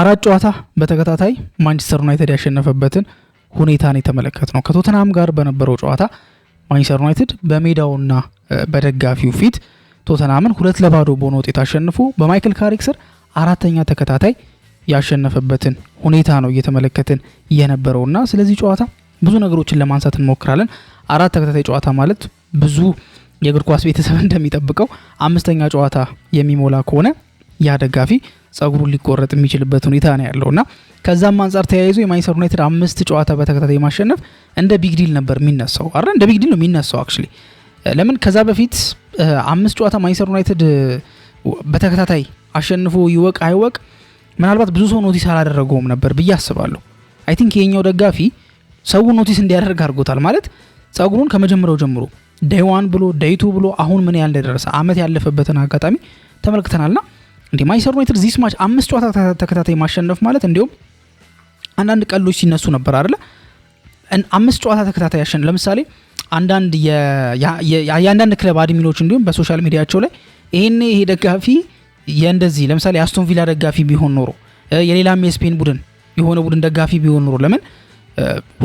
አራት ጨዋታ በተከታታይ ማንቸስተር ዩናይትድ ያሸነፈበትን ሁኔታ ነው የተመለከትነው። ከቶተንሃም ጋር በነበረው ጨዋታ ማንቸስተር ዩናይትድ በሜዳውና በደጋፊው ፊት ቶተንሃምን 2-0 በሆነ ውጤት አሸንፎ በማይክል ካሪክ ስር አራተኛ ተከታታይ ያሸነፈበትን ሁኔታ ነው እየተመለከትን የነበረውና ስለዚህ ጨዋታ ብዙ ነገሮችን ለማንሳት እንሞክራለን። አራት ተከታታይ ጨዋታ ማለት ብዙ የእግር ኳስ ቤተሰብ እንደሚጠብቀው አምስተኛ ጨዋታ የሚሞላ ከሆነ ያ ደጋፊ ጸጉሩን ሊቆረጥ የሚችልበት ሁኔታ ነው ያለውና ከዛም አንፃር ተያይዞ የማንቸስተር ዩናይትድ 5 ጨዋታ በተከታታይ ማሸነፍ እንደ ቢግ ዲል ነበር የሚነሳው አይደል? እንደ ቢግ ዲል ነው የሚነሳው አክቹሊ። ለምን ከዛ በፊት 5 ጨዋታ ማንቸስተር ዩናይትድ በተከታታይ አሸንፎ ይወቅ አይወቅ ምናልባት ብዙ ሰው ኖቲስ አላደረገውም ነበር ብዬ አስባለሁ። አይ ቲንክ የኛው ደጋፊ ሰው ኖቲስ እንዲያደርግ አድርጎታል። ማለት ጸጉሩን ከመጀመሪያው ጀምሮ ዴይ 1 ብሎ ዴይ 2 ብሎ አሁን ምን ያህል እንደደረሰ አመት ያለፈበትን አጋጣሚ ተመልክተናልና እንዴ ማንቸስተር ዩናይትድ ዚስ ማች 5 ጨዋታ ተከታታይ ማሸነፍ ማለት እንዲሁም አንዳንድ ቀሎች ሲነሱ ነበር አይደል? 5 ጨዋታ ተከታታይ ያሸነፈ ለምሳሌ አንዳንድ የአንዳንድ ክለብ አድሚኖች እንዲሁም በሶሻል ሚዲያቸው ላይ ይሄ ደጋፊ የእንደዚህ ለምሳሌ አስቶን ቪላ ደጋፊ ቢሆን ኖሮ የሌላም የስፔን ቡድን የሆነ ቡድን ደጋፊ ቢሆን ኖሮ ለምን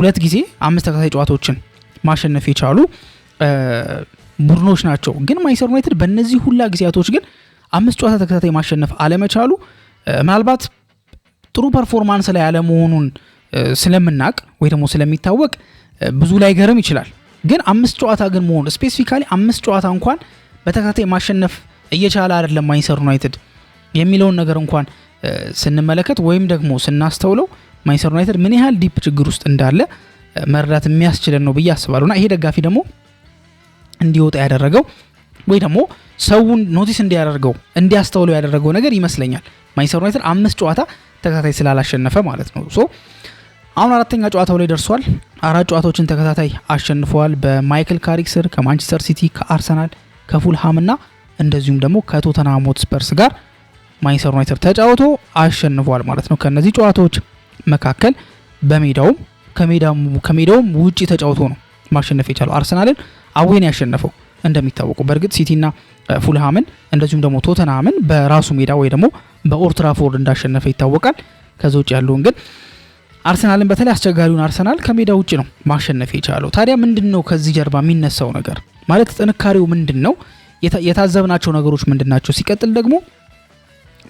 2 ጊዜ 5 ተከታታይ ጨዋታዎችን ማሸነፍ የቻሉ ቡድኖች ናቸው። ግን ማንቸስተር ዩናይትድ በእነዚህ ሁላ ጊዜያቶች ግን 5 ጨዋታ ተከታታይ ማሸነፍ አለመቻሉ ምናልባት ጥሩ ፐርፎርማንስ ላይ አለመሆኑን ስለምናቅ ወይ ደግሞ ስለሚታወቅ ብዙ ላይ ገርም ይችላል። ግን 5 ጨዋታ ግን መሆኑ ስፔሲፊካሊ 5 ጨዋታ እንኳን በተከታታይ ማሸነፍ እየቻለ አይደለም ማንቸስተር ዩናይትድ የሚለውን ነገር እንኳን ስንመለከት ወይም ደግሞ ስናስተውለው ማንቸስተር ዩናይትድ ምን ያህል ዲፕ ችግር ውስጥ እንዳለ መረዳት የሚያስችለን ነው ብዬ አስባለሁና ይሄ ደጋፊ ደግሞ እንዲወጣ ያደረገው ወይ ደግሞ ሰውን ኖቲስ እንዲያደርገው እንዲያስተውለው ያደረገው ነገር ይመስለኛል ማንቸስተር ዩናይትድ 5 ጨዋታ ተከታታይ ስላላሸነፈ ማለት ነው። ሶ አሁን አራተኛ ጨዋታው ላይ ደርሷል። 4 ጨዋታዎችን ተከታታይ አሸንፈዋል በማይክል ካሪክ ስር ከማንቸስተር ሲቲ፣ ከአርሰናል፣ ከፉልሃም እና እንደዚሁም ደግሞ ከቶተንሃም ሆትስፐርስ ጋር ማንቸስተር ዩናይትድ ተጫውቶ አሸንፏል ማለት ነው። ከነዚህ ጨዋታዎች መካከል በሜዳውም ከሜዳውም ውጪ ተጫውቶ ነው ማሸነፍ የቻለው። አርሰናልን አዌን ያሸነፈው እንደሚታወቀው በእርግጥ ሲቲና ፉልሃምን እንደዚሁም ደግሞ ቶተንሃምን በራሱ ሜዳ ወይ ደግሞ በኦልድ ትራፎርድ እንዳሸነፈ ይታወቃል። ከዛ ውጭ ያለውን ግን አርሰናልን በተለይ አስቸጋሪውን አርሰናል ከሜዳ ውጪ ነው ማሸነፍ የቻለው። ታዲያ ምንድነው ከዚህ ጀርባ የሚነሳው ነገር ማለት ጥንካሬው ምንድነው? የታዘብናቸው ነገሮች ምንድናቸው? ሲቀጥል ደግሞ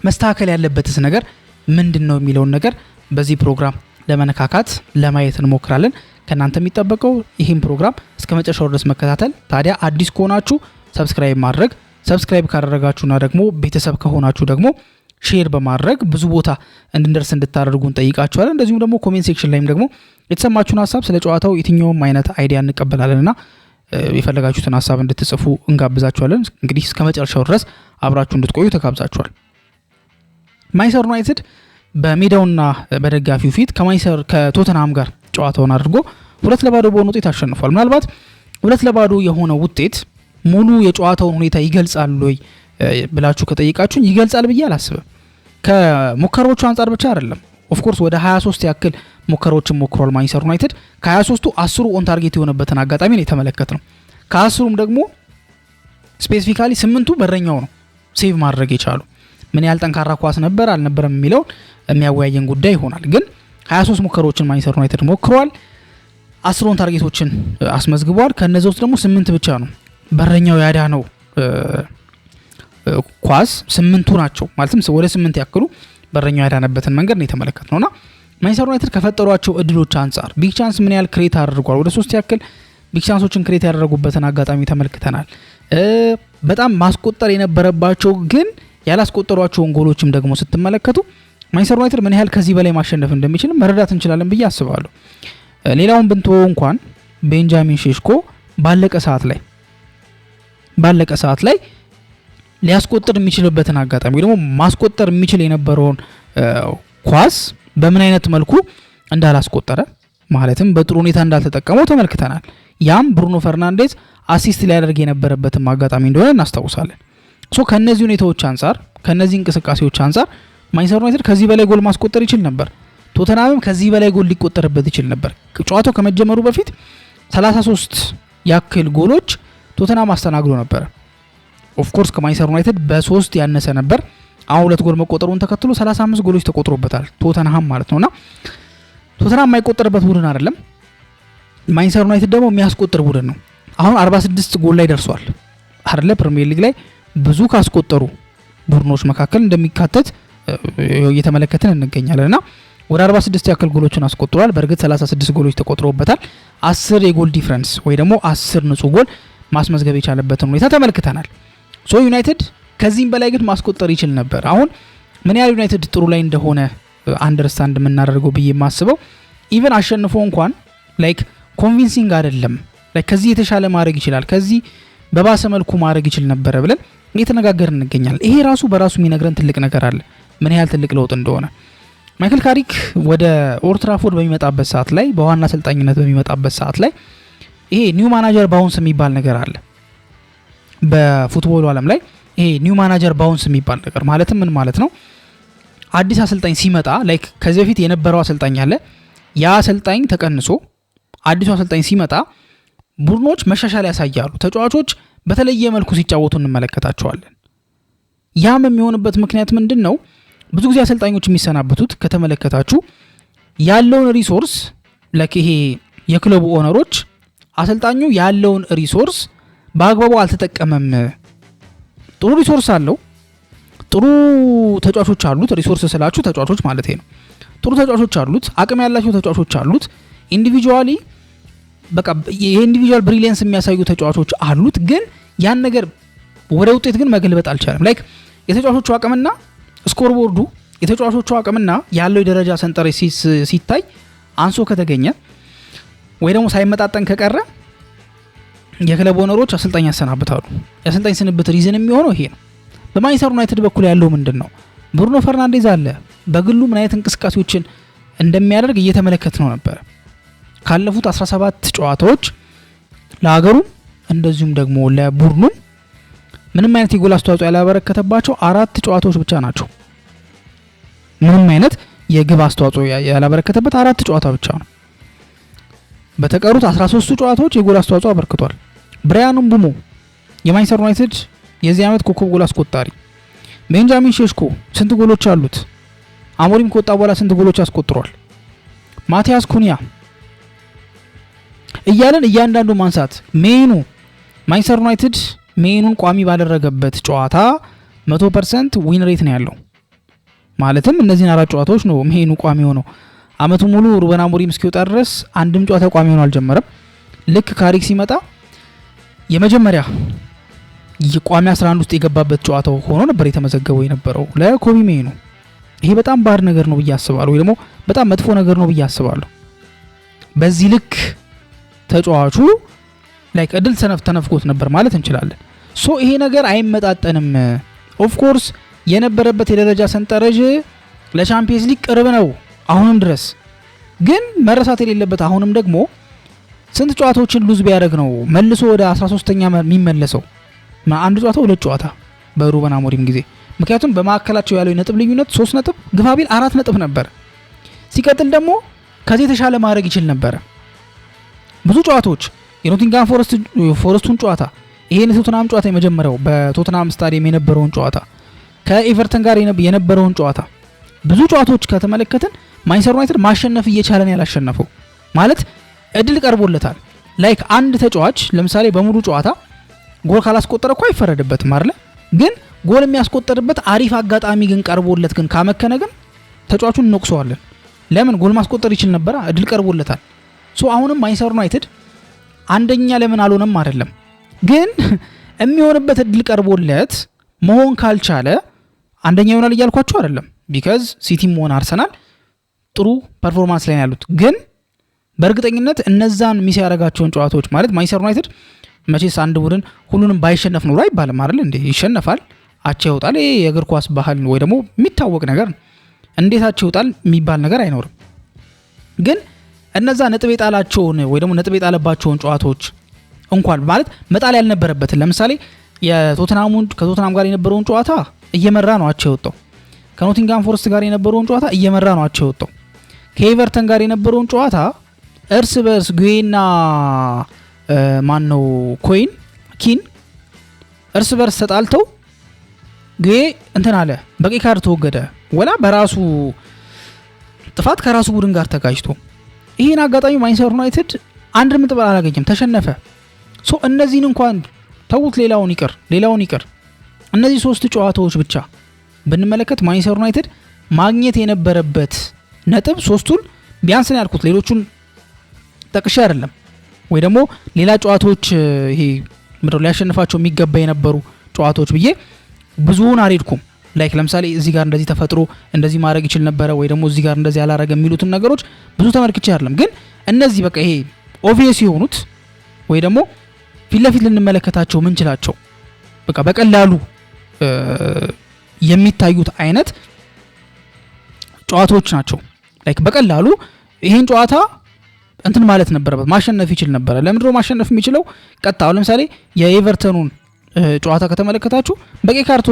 መስተካከል ያለበትስ ነገር ምንድነው የሚለውን ነገር በዚህ ፕሮግራም ለመነካካት ለማየት እንሞክራለን። ከናንተ የሚጠበቀው ይህን ፕሮግራም እስከ መጨረሻው ድረስ መከታተል። ታዲያ አዲስ ከሆናችሁ ሰብስክራይብ ማድረግ፣ ሰብስክራይብ ካደረጋችሁና ደግሞ ቤተሰብ ከሆናችሁ ደግሞ ሼር በማድረግ ብዙ ቦታ እንድንደርስ እንድታደርጉ እንጠይቃችኋለን። እንደዚሁም ደግሞ ኮሜንት ሴክሽን ላይም ደግሞ የተሰማችሁን ሀሳብ ስለ ጨዋታው የትኛውም አይነት አይዲያ እንቀበላለንና የፈለጋችሁትን ሀሳብ እንድትጽፉ እንጋብዛችኋለን። እንግዲህ እስከ መጨረሻው ድረስ አብራችሁ እንድትቆዩ ተጋብዛችኋል። ማንቸስተር ዩናይትድ በሜዳውና በደጋፊው ፊት ከቶተንሃም ጋር ጨዋታውን አድርጎ 2-0 በሆነ ውጤት አሸንፏል። ምናልባት 2-0 የሆነ ውጤት ሙሉ የጨዋታውን ሁኔታ ይገልጻል ወይ ብላችሁ ከጠይቃችሁኝ ይገልጻል ብዬ አላስብም። ከሙከራዎቹ አንፃር ብቻ አይደለም። ኦፍ ኮርስ ወደ 23 ያክል ሙከራዎችን ሞክሯል ማንቸስተር ዩናይትድ። ከ23ቱ 10 ኦን ታርጌት የሆነበትን አጋጣሚ ነው የተመለከትነው። ከ10ሩም ደግሞ ስፔሲፊካሊ 8ቱ በረኛው ነው ሴቭ ማድረግ የቻሉ። ምን ያህል ጠንካራ ኳስ ነበር አልነበረም የሚለው የሚያወያየን ጉዳይ ይሆናል። ግን 23 ሙከራዎችን ማንቸስተር ዩናይትድ ሞክሯል። 10 ኦን ታርጌቶችን አስመዝግቧል። ከነዚህ ውስጥ ደግሞ 8 ብቻ ነው በረኛው ያዳነው ኳስ 8ቱ ናቸው። ማለትም ወደ 8 ያክሉ በረኛው ያዳነበትን መንገድ ነው የተመለከትነውና ማንቸስተር ዩናይትድ ከፈጠሯቸው እድሎች አንፃር ቢግ ቻንስ ምን ያህል ክሬት አድርጓል? ወደ 3 ያክል ቢግ ቻንሶችን ክሬት ያደረጉበትን አጋጣሚ ተመልክተናል። በጣም ማስቆጠር የነበረባቸው ግን ያላስቆጠሯቸውን ጎሎችም ደግሞ ስትመለከቱ ማንቸስተር ዩናይትድ ምን ያህል ከዚህ በላይ ማሸነፍ እንደሚችል መረዳት እንችላለን ብዬ አስባለሁ። ሌላውን ብንተው እንኳን ቤንጃሚን ሼሽኮ ባለቀ ሰዓት ላይ ሊያስቆጥር የሚችልበትን አጋጣሚ ወይ ደግሞ ማስቆጠር የሚችል የነበረውን ኳስ በምን አይነት መልኩ እንዳላስቆጠረ ማለትም በጥሩ ሁኔታ እንዳልተጠቀመው ተመልክተናል። ያም ብሩኖ ፈርናንዴዝ አሲስት ሊያደርግ የነበረበትን አጋጣሚ እንደሆነ እናስታውሳለን። ከነዚህ ሁኔታዎች አንፃር ከነዚህ እንቅስቃሴዎች አንፃር ማንቸስተር ዩናይትድ ከዚህ በላይ ጎል ማስቆጠር ይችል ነበር። ቶተንሃምም ከዚህ በላይ ጎል ሊቆጠርበት ይችል ነበር። ጨዋታው ከመጀመሩ በፊት 33 ያክል ጎሎች ቶተንሃም አስተናግዶ ነበር። ኦፍ ኮርስ ከማንቸስተር ዩናይትድ በ3 ያነሰ ነበር። አሁን 2 ጎል መቆጠሩን ተከትሎ 35 ጎሎች ተቆጥሮበታል ቶተንሃም ማለት ነውና ቶተንሃም የማይቆጠርበት ቡድን አይደለም። ማንቸስተር ዩናይትድ ደግሞ የሚያስቆጥር ቡድን ነው። አሁን 46 ጎል ላይ ደርሷል አይደለ? ፕሪሚየር ሊግ ላይ ብዙ ካስቆጠሩ ቡድኖች መካከል እንደሚካተት እየተመለከትን እንገኛለንና ወደ 46 ያክል ጎሎችን አስቆጥሯል። በእርግጥ 36 ጎሎች ተቆጥሮበታል። 10 የጎል ዲፈረንስ ወይ ደግሞ 10 ንጹህ ጎል ማስመዝገብ የቻለበትን ሁኔታ ተመልክተናል። ሶ ዩናይትድ ከዚህም በላይ ግን ማስቆጠር ይችል ነበር። አሁን ምን ያህል ዩናይትድ ጥሩ ላይ እንደሆነ አንደርስታንድ የምናደርገው ብዬ የማስበው ኢቨን አሸንፎ እንኳን ላይክ ኮንቪንሲንግ አይደለም፣ ላይክ ከዚህ የተሻለ ማድረግ ይችላል፣ ከዚህ በባሰ መልኩ ማድረግ ይችል ነበር ብለን እየተነጋገርን እንገኛለን። ይሄ ራሱ በራሱ የሚነግረን ትልቅ ነገር አለ፣ ምን ያህል ትልቅ ለውጥ እንደሆነ። ማይክል ካሪክ ወደ ኦልድ ትራፎርድ በሚመጣበት ሰዓት ላይ በዋና አሰልጣኝነት በሚመጣበት ሰዓት ላይ ይሄ ኒው ማናጀር ባውንስ የሚባል ነገር አለ በፉትቦሉ ዓለም ላይ። ይሄ ኒው ማናጀር ባውንስ የሚባል ነገር ማለትም ምን ማለት ነው? አዲስ አሰልጣኝ ሲመጣ ላይክ ከዚህ በፊት የነበረው አሰልጣኝ አለ፣ ያ አሰልጣኝ ተቀንሶ አዲሱ አሰልጣኝ ሲመጣ ቡድኖች መሻሻል ያሳያሉ። ተጫዋቾች በተለየ መልኩ ሲጫወቱ እንመለከታቸዋለን። ያም የሚሆንበት ምክንያት ምንድን ነው? ብዙ ጊዜ አሰልጣኞች የሚሰናበቱት ከተመለከታችሁ ያለውን ሪሶርስ ላይክ ይሄ የክለቡ ኦነሮች አሰልጣኙ ያለውን ሪሶርስ በአግባቡ አልተጠቀመም። ጥሩ ሪሶርስ አለው፣ ጥሩ ተጫዋቾች አሉት። ሪሶርስ ስላችሁ ተጫዋቾች ማለት ነው። ጥሩ ተጫዋቾች አሉት፣ አቅም ያላቸው ተጫዋቾች አሉት። ኢንዲቪጁዋሊ በቃ የኢንዲቪጁዋል ብሪሊየንስ የሚያሳዩ ተጫዋቾች አሉት። ግን ያን ነገር ወደ ውጤት ግን መገልበጥ አልቻለም። ላይክ የተጫዋቾቹ አቅምና ስኮርቦርዱ የተጫዋቾቹ አቅምና ያለው የደረጃ ሰንጠረዥ ሲታይ አንሶ ከተገኘ ወይ ደግሞ ሳይመጣጠን ከቀረ የክለብ ኦነሮች አሰልጣኝ ያሰናብታሉ። የአሰልጣኝ ስንብት ሪዝን የሚሆነው ይሄ ነው። በማንቸስተር ዩናይትድ በኩል ያለው ምንድን ነው? ብሩኖ ፈርናንዴዝ አለ። በግሉ ምን አይነት እንቅስቃሴዎችን እንደሚያደርግ እየተመለከት ነው ነበር። ካለፉት 17 ጨዋታዎች ለሀገሩ እንደዚሁም ደግሞ ለቡድኑ ምንም አይነት የጎል አስተዋጽኦ ያላበረከተባቸው 4 ጨዋታዎች ብቻ ናቸው። ምንም አይነት የግብ አስተዋጽኦ ያላበረከተበት 4 ጨዋታ ብቻ ነው። በተቀሩት 13 ጨዋታዎች የጎል አስተዋጽኦ አበርክቷል። ብራያን ምቡሞ የማንቸስተር ዩናይትድ የዚህ ዓመት ኮከብ ጎል አስቆጣሪ፣ ቤንጃሚን ሼሽኮ ስንት ጎሎች አሉት? አሞሪም ከወጣ በኋላ ስንት ጎሎች አስቆጥሯል? ማቲያስ ኩኒያ እያለን እያንዳንዱ ማንሳት ሜኑ ማንቸስተር ዩናይትድ ሜኑን ቋሚ ባደረገበት ጨዋታ 100% ዊን ሬት ነው ያለው። ማለትም እነዚህን 4 ጨዋታዎች ነው ሜኑ ቋሚ ሆነው። አመቱ ሙሉ ሩበን አሞሪም እስኪወጣ ድረስ አንድም ጨዋታ ቋሚ ሆኖ አልጀመረም። ልክ ካሪክ ሲመጣ የመጀመሪያ የቋሚ 11 ውስጥ የገባበት ጨዋታው ሆኖ ነበር የተመዘገበው የነበረው ለኮቢ ሜኑ። ይሄ በጣም ባድ ነገር ነው ብዬ አስባለሁ፣ ወይ ደግሞ በጣም መጥፎ ነገር ነው ብዬ አስባለሁ። በዚህ ልክ ተጫዋቹ ላይክ እድል ተነፍቆት ነበር ማለት እንችላለን። ሶ ይሄ ነገር አይመጣጠንም። ኦፍ ኮርስ የነበረበት የደረጃ ሰንጠረዥ ለቻምፒየንስ ሊግ ቅርብ ነው አሁንም ድረስ። ግን መረሳት የሌለበት አሁንም ደግሞ ስንት ጨዋታዎችን ሉዝ ቢያደርግ ነው መልሶ ወደ 13ኛ የሚመለሰው? አንድ ጨዋታ 2 ጨዋታ በሩበን አሞሪም ጊዜ። ምክንያቱም በማዕከላቸው ያለው የነጥብ ልዩነት 3 ነጥብ ግፋቢል 4 ነጥብ ነበር። ሲቀጥል ደግሞ ከዚህ የተሻለ ማድረግ ይችል ነበር። ብዙ ጨዋታዎች የኖቲንጋም ፎረስቱን ጨዋታ፣ ይሄን የቶተንሃም ጨዋታ የመጀመሪያው በቶተንሃም ስታዲየም የነበረውን ጨዋታ፣ ከኤቨርተን ጋር የነበረውን ጨዋታ፣ ብዙ ጨዋታዎች ከተመለከትን ማንቸስተር ዩናይትድ ማሸነፍ እየቻለን ያላሸነፈው ማለት እድል ቀርቦለታል። ላይክ አንድ ተጫዋች ለምሳሌ በሙሉ ጨዋታ ጎል ካላስቆጠረ እኮ አይፈረድበትም አይደል? ግን ጎል የሚያስቆጠርበት አሪፍ አጋጣሚ ግን ቀርቦለት ግን ካመከነ ግን ተጫዋቹን እንወቅሰዋለን። ለምን? ጎል ማስቆጠር ይችል ነበር፣ እድል ቀርቦለታል። ሶ አሁንም ማንቸስተር ዩናይትድ አንደኛ ለምን አልሆነም አይደለም፣ ግን የሚሆንበት እድል ቀርቦለት መሆን ካልቻለ አንደኛ ይሆናል እያልኳችሁ አይደለም። ቢካዝ ሲቲም ሆነ አርሰናል ጥሩ ፐርፎርማንስ ላይ ያሉት፣ ግን በእርግጠኝነት እነዛን ሚስ ያደረጋቸውን ጨዋታዎች ማለት ማንቸስተር ዩናይትድ መቼስ አንድ ቡድን ሁሉንም ባይሸነፍ ኖሮ አይባልም አይደል እንዴ? ይሸነፋል፣ አቻ ይወጣል። ይሄ የእግር ኳስ ባህል ወይ ደግሞ የሚታወቅ ነገር ነው። እንዴት አቻ ይወጣል የሚባል ነገር አይኖርም። ግን እነዛ ነጥብ የጣላቸውን ወይ ደግሞ ነጥብ የጣለባቸውን ጨዋታዎች እንኳን ማለት መጣል ያልነበረበትን ለምሳሌ ከቶተንሃም ጋር የነበረውን ጨዋታ እየመራ ነው አቻ የወጣው። ከኖቲንጋም ፎረስት ጋር የነበረውን ጨዋታ እየመራ ነው አቻ የወጣው። ከኤቨርተን ጋር የነበረውን ጨዋታ እርስ በርስ ጉዌና ማን ነው ኪን እርስ በርስ ተጣልተው ጌ እንትን አለ በቀይ ካርድ ተወገደ ወላ በራሱ ጥፋት ከራሱ ቡድን ጋር ተጋጭቶ ይሄን አጋጣሚ ማንቸስተር ዩናይትድ አንድ ነጥብ አላገኘም፣ ተሸነፈ። ሶ እነዚህን እንኳን ተውት፣ ሌላውን ይቅር እነዚህ 3 ጨዋታዎች ብቻ ብንመለከት ማንቸስተር ዩናይትድ ማግኘት የነበረበት ነጥብ 3ቱን ቢያንስ ነው ያልኩት። ሌሎቹን ጠቅሼ አይደለም ወይ ደግሞ ሌላ ጨዋታዎች ይሄ ምድር ሊያሸንፋቸው የሚገባ የነበሩ ጨዋታዎች ብዬ ብዙውን አልሄድኩም። ላይክ ለምሳሌ እዚህ ጋር እንደዚህ ተፈጥሮ እንደዚህ ማድረግ ይችል ነበር ወይ ደግሞ እዚህ ጋር እንደዚህ ያላረገ የሚሉትን ነገሮች ብዙ ተመልክቼ አይደለም። ግን እነዚህ በቃ ይሄ ኦብቪየስ የሆኑት ወይ ደግሞ ፊት ለፊት ልንመለከታቸው ምንችላቸው በቃ በቀላሉ የሚታዩት አይነት ጨዋታዎች ናቸው። ላይክ በቀላሉ ይሄን ጨዋታ እንትን ማለት ነበረበት፣ ማሸነፍ ይችል ነበር። ለምንድነው ማሸነፍ የሚችለው? ቀጣው ለምሳሌ የኤቨርተኑን ጨዋታ ከተመለከታችሁ በቀይ ካርድ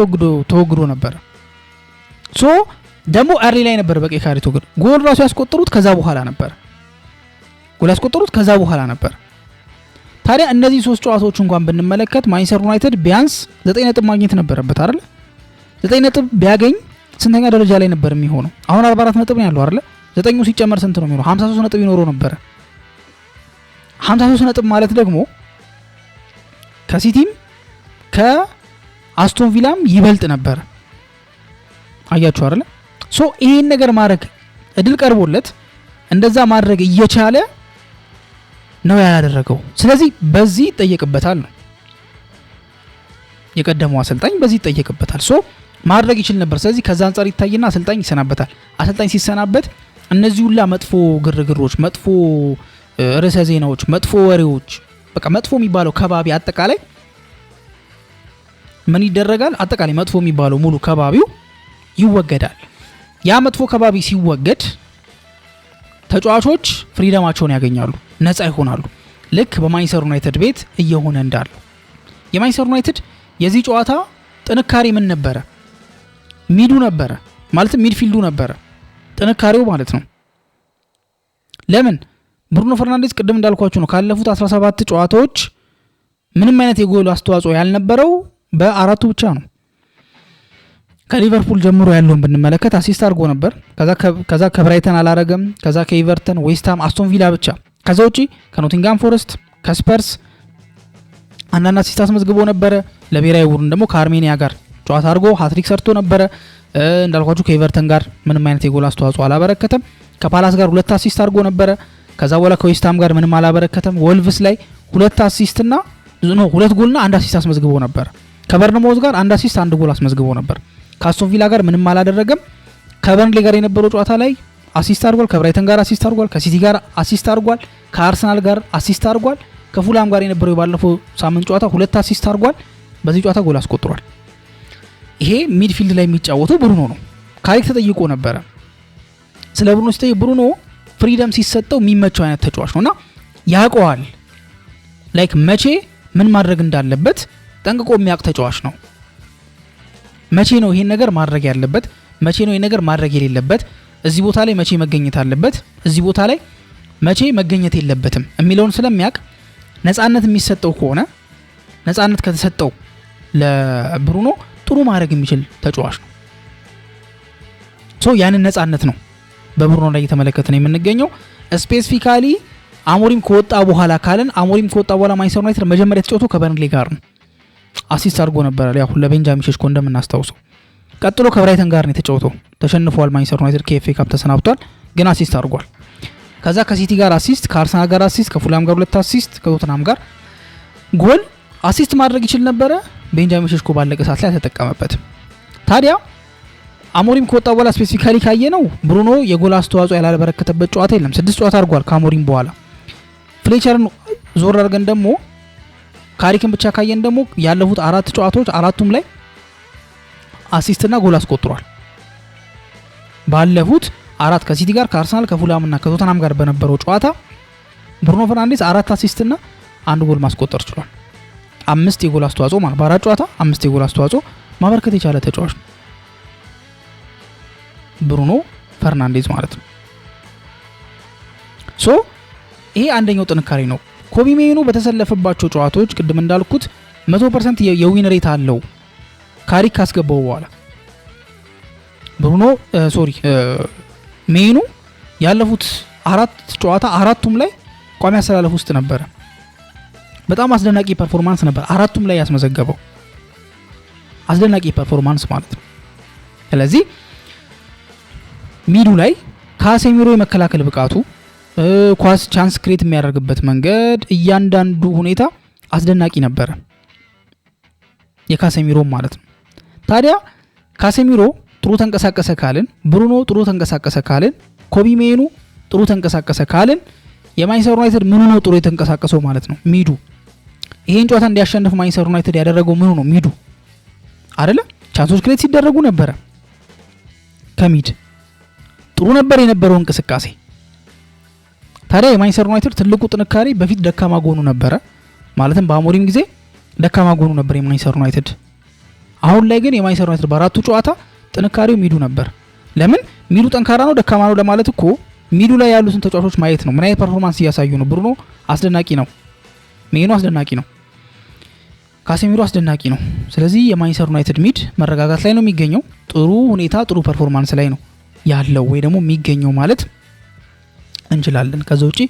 ተወግዶ ነበር። ሶ ደግሞ አርሊ ላይ ነበር በቀይ ካርድ ተወግዶ ጎል ራሱ ያስቆጠሩት ከዛ በኋላ ነበር። ታዲያ እነዚህ 3 ጨዋታዎች እንኳን ብንመለከት ማንቸስተር ዩናይትድ ቢያንስ 9 ነጥብ ማግኘት ነበረበት አይደል? 9 ነጥብ ቢያገኝ ስንተኛ ደረጃ ላይ ነበር የሚሆነው? አሁን 44 ነጥብ ነው ያለው አይደል? 9 ሲጨመር ስንት ነው የሚሆነው? 53 ነጥብ ይኖረው ነበር። 53 ነጥብ ማለት ደግሞ ከሲቲም ከአስቶን ቪላም ይበልጥ ነበር። አያችሁ አይደል? ሶ ይሄን ነገር ማድረግ እድል ቀርቦለት እንደዛ ማድረግ እየቻለ ነው ያላደረገው። ስለዚህ በዚህ ይጠየቅበታል ነው የቀደመው አሰልጣኝ በዚህ ይጠየቅበታል። ሶ ማድረግ ይችል ነበር። ስለዚህ ከዛ አንፃር ይታይና አሰልጣኝ ይሰናበታል። አሰልጣኝ ሲሰናበት እነዚህ ሁላ መጥፎ ግርግሮች፣ መጥፎ ርዕሰ ዜናዎች፣ መጥፎ ወሬዎች በቃ መጥፎ የሚባለው ከባቢ አጠቃላይ ምን ይደረጋል? አጠቃላይ መጥፎ የሚባለው ሙሉ ከባቢው ይወገዳል። ያ መጥፎ ከባቢ ሲወገድ ተጫዋቾች ፍሪደማቸውን ያገኛሉ፣ ነፃ ይሆናሉ። ልክ በማንቸስተር ዩናይትድ ቤት እየሆነ እንዳለው የማንቸስተር ዩናይትድ የዚህ ጨዋታ ጥንካሬ ምን ነበረ? ሚዱ ነበረ ማለት ሚድፊልዱ ነበረ ጥንካሬው ማለት ነው። ለምን ብሩኖ ፈርናንዴዝ ቅድም እንዳልኳችሁ ነው ካለፉት 17 ጨዋታዎች ምንም አይነት የጎል አስተዋጽኦ ያልነበረው በአራቱ ብቻ ነው። ከሊቨርፑል ጀምሮ ያለውን ብንመለከት አሲስት አድርጎ ነበር። ከዛ ከብራይተን አላረገም። ከዛ ከኤቨርተን፣ ዌስትሃም፣ አስቶን ቪላ ብቻ። ከዛ ውጪ ከኖቲንጋም ፎረስት፣ ከስፐርስ አንዳንድ አሲስት አስመዝግቦ ነበረ። ለብሔራዊ ቡድን ደግሞ ከአርሜኒያ ጋር ጨዋታ አድርጎ ሃትሪክ ሰርቶ ነበረ። እንዳልኳችሁ ከኤቨርተን ጋር ምንም አይነት የጎል አስተዋጽኦ አላበረከተም። ከፓላስ ጋር 2 አሲስት አድርጎ ነበረ። ከዛ በኋላ ከዌስትሃም ጋር ምንም አላበረከተም። ወልቭስ ላይ 2 አሲስትና 2 ጎልና 1 አሲስት አስመዝግቦ ነበር። ከበርንማውዝ ጋር 1 አሲስት 1 ጎል አስመዝግቦ ነበር። ከአስቶን ቪላ ጋር ምንም አላደረገም። ከበርንሌ ጋር የነበረው ጨዋታ ላይ አሲስት አድርጓል። ከብራይተን ጋር አሲስት አድርጓል። ከሲቲ ጋር አሲስት አድርጓል። ከአርሰናል ጋር አሲስት አድርጓል። ከፉላም ጋር የነበረው ባለፈው ሳምንት ጨዋታ 2 አሲስት አድርጓል። በዚህ ጨዋታ ጎል አስቆጥሯል። ይሄ ሚድፊልድ ላይ የሚጫወተው ብሩኖ ነው። ካሪክ ተጠይቆ ነበረ ስለ ብሩኖ ሲጠይቅ ብሩኖ ፍሪደም ሲሰጠው የሚመቸው አይነት ተጫዋች ነውና ያውቀዋል። ላይክ መቼ ምን ማድረግ እንዳለበት ጠንቅቆ የሚያውቅ ተጫዋች ነው። መቼ ነው ይሄን ነገር ማድረግ ያለበት፣ መቼ ነው ይሄን ነገር ማድረግ የሌለበት፣ እዚህ ቦታ ላይ መቼ መገኘት አለበት፣ እዚህ ቦታ ላይ መቼ መገኘት የለበትም የሚለውን ስለሚያውቅ ነፃነት የሚሰጠው ከሆነ ነፃነት ከተሰጠው ለብሩኖ ጥሩ ማድረግ የሚችል ተጫዋች ነው። ሶ ያንን ነፃነት ነው በብሩኖ ላይ እየተመለከትን የምንገኘው። ስፔሲፊካሊ አሞሪም ከወጣ በኋላ ካለን አሞሪም ከወጣ በኋላ ማንቸስተር ዩናይትድ መጀመሪያ የተጫወተው ከበርንሌ ጋር ነው። አሲስት አድርጎ ነበር ያው ለቤንጃሚን ሼሽኮ እንደምናስታውሰው። ቀጥሎ ከብራይተን ጋር ነው የተጫወተው። ተሸንፏል ማንቸስተር ዩናይትድ ከኤፍኤ ካፕ ተሰናብቷል፣ ግን አሲስት አድርጓል። ከዛ ከሲቲ ጋር አሲስት፣ ከአርሰናል ጋር አሲስት፣ ከፉላም ጋር 2 አሲስት፣ ከቶተንሃም ጋር ጎል አሲስት ማድረግ ይችል ነበረ። ቤንጃሚን ሼሽኮ ባለቀ ሰዓት ላይ ተጠቀመበት። ታዲያ አሞሪም ከወጣ በኋላ ስፔሲፊካሊ ካየ ነው ብሩኖ የጎል አስተዋጽኦ ያላበረከተበት ጨዋታ የለም። 6 ጨዋታ አድርጓል ከአሞሪም በኋላ። ፍሌቸርን ዞር አድርገን ደግሞ ካሪክን ብቻ ካየን ደግሞ ያለፉት 4 ጨዋታዎች አራቱም ላይ አሲስትና ጎል አስቆጥሯል። ባለፉት 4 ከሲቲ ጋር፣ ከአርሰናል፣ ከፉላምና ከቶተንሃም ጋር በነበረው ጨዋታ ብሩኖ ፈርናንዴዝ 4 አሲስትና 1 ጎል ማስቆጠር ችሏል። 5 የጎል አስተዋጽኦ ማለት በ4 ጨዋታ 5 የጎል አስተዋጽኦ ማበርከት የቻለ ተጫዋች ነው ብሩኖ ፈርናንዴዝ ማለት ነው። ሶ ይሄ አንደኛው ጥንካሬ ነው። ኮቢ ሜኑ በተሰለፈባቸው ጨዋታዎች ቅድም እንዳልኩት 100% የዊን ሬት አለው። ካሪክ ካስገባው በኋላ ብሩኖ ሜኑ ያለፉት 4 ጨዋታ አራቱም ላይ ቋሚ አሰላለፍ ውስጥ ነበረ። በጣም አስደናቂ ፐርፎርማንስ ነበር አራቱም ላይ ያስመዘገበው፣ አስደናቂ ፐርፎርማንስ ማለት ነው። ስለዚህ ሚዱ ላይ ካሴሚሮ የመከላከል ብቃቱ፣ ኳስ ቻንስ ክሬት የሚያደርግበት መንገድ፣ እያንዳንዱ ሁኔታ አስደናቂ ነበረ የካሴሚሮ ማለት ነው። ታዲያ ካሴሚሮ ጥሩ ተንቀሳቀሰ ካልን፣ ብሩኖ ጥሩ ተንቀሳቀሰ ካልን፣ ኮቢ ሜኑ ጥሩ ተንቀሳቀሰ ካልን የማንቸስተር ዩናይትድ ምኑ ነው ጥሩ የተንቀሳቀሰው ማለት ነው? ሚዱ። ይሄን ጨዋታ እንዲያሸንፍ ማንቸስተር ዩናይትድ ያደረገው ምኑ ነው? ሚዱ አይደለ? ቻንሶች ክሬት ሲደረጉ ነበረ። ከሚድ ጥሩ ነበር የነበረው እንቅስቃሴ። ታዲያ የማንቸስተር ዩናይትድ ትልቁ ጥንካሬ በፊት ደካማ ጎኑ ነበረ፣ ማለትም በአሞሪም ጊዜ ደካማ ጎኑ ነበር የማንቸስተር ዩናይትድ። አሁን ላይ ግን የማንቸስተር ዩናይትድ በአራቱ ጨዋታ ጥንካሬው ሚዱ ነበር። ለምን ሚዱ ጠንካራ ነው ደካማ ነው ለማለት እኮ ሚዱ ላይ ያሉትን ተጫዋቾች ማየት ነው። ምን አይነት ፐርፎርማንስ እያሳዩ ነው? ብሩኖ አስደናቂ ነው፣ ሜኑ አስደናቂ ነው፣ ካሴሚሮ አስደናቂ ነው። ስለዚህ የማንቸስተር ዩናይትድ ሚድ መረጋጋት ላይ ነው የሚገኘው። ጥሩ ሁኔታ ጥሩ ፐርፎርማንስ ላይ ነው ያለው ወይ ደግሞ የሚገኘው ማለት እንችላለን። ከዛ ውጪ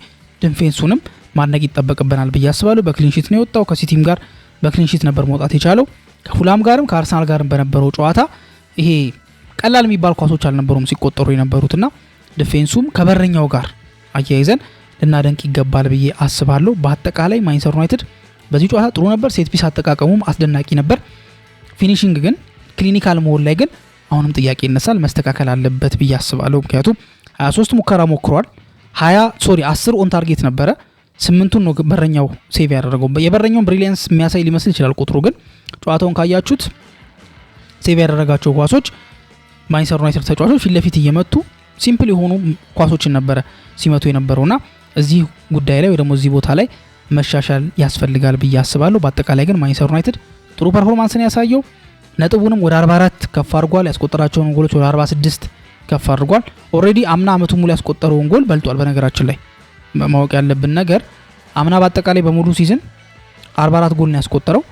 ዲፌንሱንም ማድነቅ ይጠበቅብናል ብዬ አስባለሁ። በክሊንሺት ነው የወጣው። ከሲቲም ጋር በክሊንሺት ነበር መውጣት የቻለው። ከፉላም ጋርም ከአርሰናል ጋርም በነበረው ጨዋታ ይሄ ቀላል የሚባል ኳሶች አልነበሩም ሲቆጠሩ የነበሩትና ዲፌንሱም ከበረኛው ጋር አያይዘን ልናደንቅ ይገባል ብዬ አስባለሁ። በአጠቃላይ ማንቸስተር ዩናይትድ በዚህ ጨዋታ ጥሩ ነበር። ሴት ፒስ አጠቃቀሙም አስደናቂ ነበር። ፊኒሺንግ ግን ክሊኒካል መሆን ላይ ግን አሁንም ጥያቄ ይነሳል፣ መስተካከል አለበት ብዬ አስባለሁ። ምክንያቱም 23 ሙከራ ሞክሯል። 10 ኦን ታርጌት ነበረ። 8ቱን ነው በረኛው ሴቭ ያደረገው። የበረኛውን ብሪሊያንስ የሚያሳይ ሊመስል ይችላል ቁጥሩ፣ ግን ጨዋታውን ካያችሁት ሴቭ ያደረጋቸው ኳሶች ማንቸስተር ዩናይትድ ተጫዋቾች ፊት ለፊት እየመቱ ሲምፕል የሆኑ ኳሶችን ነበረ ሲመቱ የነበረውና እዚህ ጉዳይ ላይ ወይ ደግሞ እዚህ ቦታ ላይ መሻሻል ያስፈልጋል ብዬ አስባለሁ። በአጠቃላይ ግን ማንቸስተር ዩናይትድ ጥሩ ፐርፎርማንስን ያሳየው፣ ነጥቡንም ወደ 44 ከፍ አድርጓል። ያስቆጠራቸውን ጎሎች ወደ 46 ከፍ አድርጓል። ኦሬዲ አምና አመቱ ሙሉ ያስቆጠረውን ጎል በልጧል። በነገራችን ላይ ማወቅ ያለብን ነገር አምና በአጠቃላይ በሙሉ ሲዝን 44 ጎል ነው ያስቆጠረው።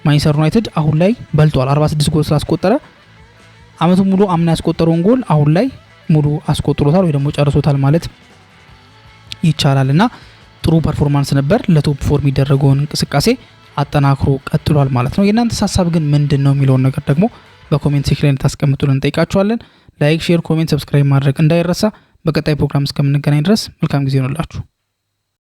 ማንቸስተር ዩናይትድ አሁን ላይ በልጧል 46 ጎል ስላስቆጠረ አመቱ ሙሉ አምና ያስቆጠረውን ጎል አሁን ላይ ሙሉ አስቆጥሮታል ወይ ደግሞ ጨርሶታል ማለት ይቻላልና ጥሩ ፐርፎርማንስ ነበር። ለቶፕ 4 የሚደረገውን እንቅስቃሴ አጠናክሮ ቀጥሏል ማለት ነው። የእናንተ ሐሳብ ግን ምንድነው የሚለውን ነገር ደግሞ በኮሜንት ሴክሽን ላይ ታስቀምጡልን እንጠይቃችኋለን። ላይክ፣ ሼር፣ ኮሜንት፣ ሰብስክራይብ ማድረግ እንዳይረሳ። በቀጣይ ፕሮግራም እስከምንገናኝ ድረስ መልካም ጊዜ ይሁንላችሁ።